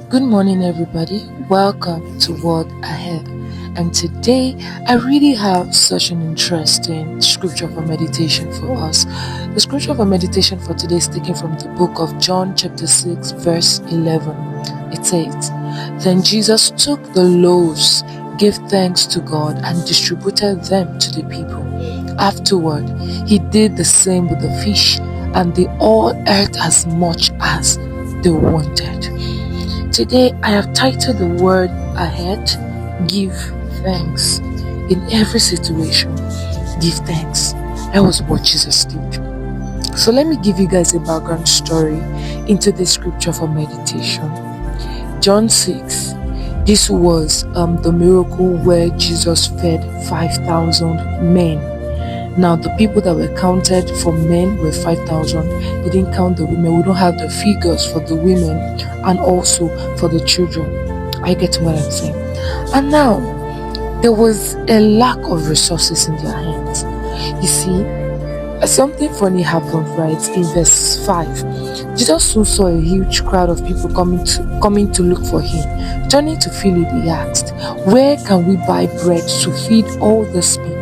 Good morning, everybody. Welcome to Word Ahead. And today, I really have such an interesting scripture for meditation for us. The scripture for meditation for today is taken from the book of John, chapter 6, verse 11. It says, "Then Jesus took the loaves, gave thanks to God, and distributed them to the people. Afterward, he did the same with the fish, and they all ate as much as they wanted." Today, I have titled the word ahead, Give Thanks. In every situation, give thanks. That was what Jesus did. So let me give you guys a background story into the scripture for meditation. John 6. This was the miracle where Jesus fed 5,000 men. Now, the people that were counted for men were 5,000. They didn't count the women. We don't have the figures for the women and also for the children. I get what I'm saying. And now, there was a lack of resources in their hands. You see, something funny happened right in verse 5. Jesus soon saw a huge crowd of people coming to look for him. Turning to Philip, he asked, "Where can we buy bread to feed all these people?"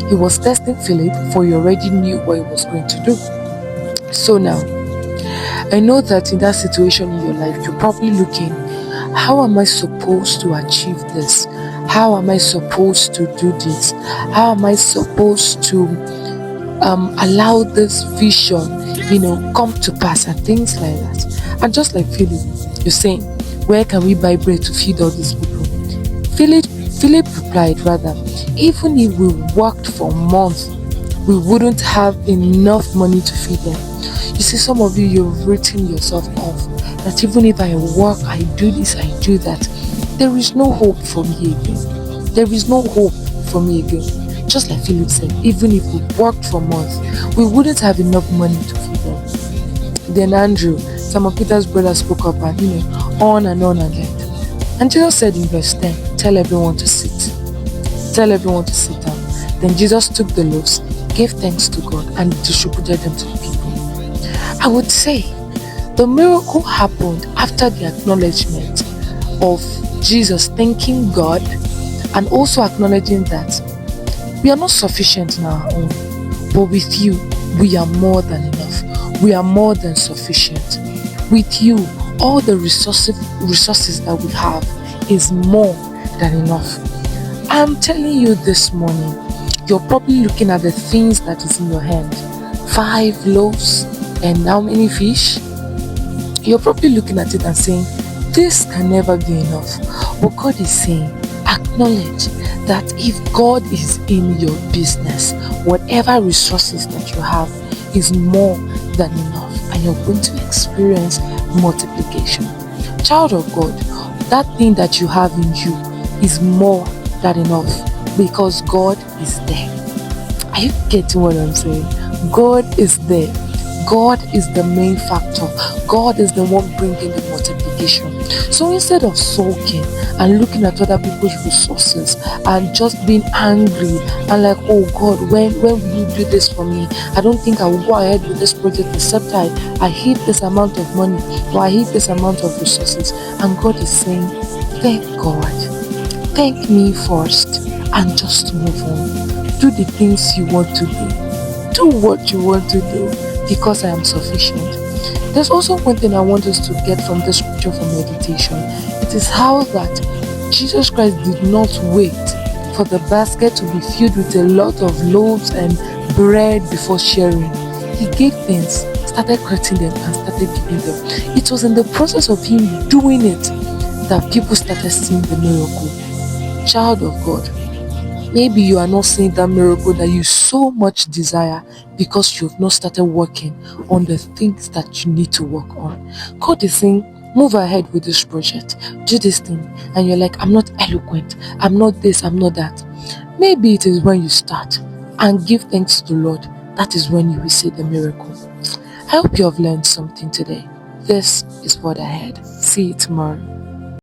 He was testing Philip, for he already knew what he was going to do. So now, I know that in that situation in your life, you're probably looking, how am I supposed to achieve this? How am I supposed to do this? How am I supposed to allow this vision, come to pass and things like that? And just like Philip, you're saying, where can we buy bread to feed all these people? Philip replied, rather, even if we worked for months, we wouldn't have enough money to feed them. You see, some of you've written yourself off. That even if I work, I do this, I do that, there is no hope for me again. There is no hope for me again. Just like Philip said, even if we worked for months, we wouldn't have enough money to feed them. Then Andrew, Simon Peter's brother, spoke up and on and on and on. And Jesus said in verse 10, tell everyone to sit. Tell everyone to sit down. Then Jesus took the loaves, gave thanks to God, and distributed them to the people. I would say the miracle happened after the acknowledgement of Jesus thanking God and also acknowledging that we are not sufficient in our own, but with you, we are more than enough. We are more than sufficient. With you, all the resources that we have is more than enough. I'm telling you this morning, you're probably looking at the things that is in your hand. 5 loaves and how many fish? You're probably looking at it and saying, this can never be enough. What God is saying, acknowledge that if God is in your business, whatever resources that you have is more than enough, and you're going to experience multiplication. Child of God, that thing that you have in you is more than enough because God is there. Are you getting what I'm saying? God is there. God is the main factor. God is the one bringing the multiplication. So instead of sulking and looking at other people's resources and just being angry and like, oh God, when will you do this for me? I don't think I will go ahead with this project except I hit this amount of money or I hit this amount of resources. And God is saying, thank God. Thank me first and just move on. Do the things you want to do. Do what you want to do because I am sufficient. There's also one thing I want us to get from this scripture for meditation. It is how that Jesus Christ did not wait for the basket to be filled with a lot of loaves and bread before sharing. He gave thanks, started cutting them and started giving them. It was in the process of him doing it that people started seeing the miracle. Child of God, maybe you are not seeing that miracle that you so much desire because you have not started working on the things that you need to work on. God is saying, move ahead with this project, do this thing, and you're like, I'm not eloquent, I'm not this, I'm not that. Maybe it is when you start and give thanks to the Lord, that is when you will see the miracle. I hope you have learned something today. This is Word Ahead. See you tomorrow.